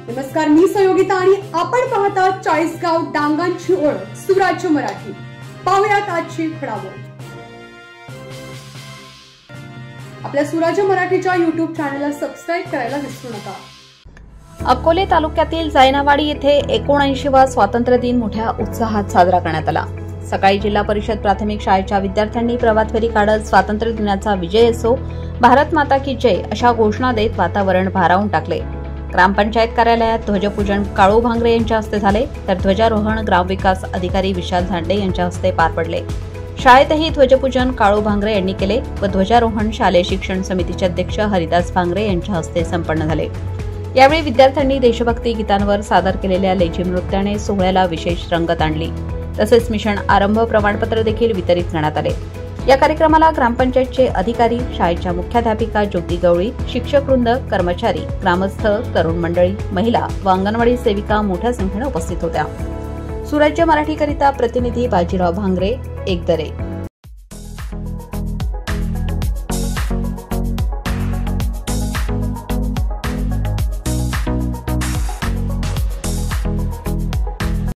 नमस्कार, मी संयोगिता आणि आपण पाहता चाळीसगाव डांगांची ओळख सुराज्य मराठी। पाहुयात आजची घडामोड। आपल्या सुराज्य मराठीच्या YouTube चॅनलला सबस्क्राइब करायला विसरू नका। अकोले तालुक्यातील जायनावाडी येथे 79वा स्वातंत्र्य दिन मोठ्या उत्साहात साजरा करण्यात आला। सकाळी जिल्हा परिषद प्राथमिक शाळेच्या विद्यार्थ्यांनी प्रभात फेरी काढत स्वातंत्र्य दिनाचा विजय असो, भारत माता की जय अशा घोषणा देत वातावरण भारावून टाकले। ग्रामपंचायत कार्यालयात ध्वजपूजन काळू भांगरे यांच्या हस्ते झाले, तर ध्वजारोहण ग्रामविकास अधिकारी विशाल झांडे यांच्या हस्ते पार पडले। शाळेतही ध्वजपूजन काळू भांगरे यांनी केले व ध्वजारोहण शालेय शिक्षण समितीचे अध्यक्ष हरिदास भांगरे यांच्या हस्ते संपन्न झाले। यावेळी विद्यार्थ्यांनी देशभक्ती गीतांवर सादर केलेल्या लेझिम नृत्याने सोहळ्याला विशेष रंगत आणली। तसेच मिशन आरंभ प्रमाणपत्र देखील वितरित करण्यात आले। या कार्यक्रमाला ग्रामपंचायतचे अधिकारी, शाळेच्या मुख्याध्यापिका ज्योती गवळी, शिक्षक वृंद, कर्मचारी, ग्रामस्थ, तरुण मंडळी, महिला व अंगणवाडी सेविका मोठ्या संख्येने उपस्थित होत्या। सुराज्य मराठीकरिता प्रतिनिधी बाजीराव भांगरे, एकदरे।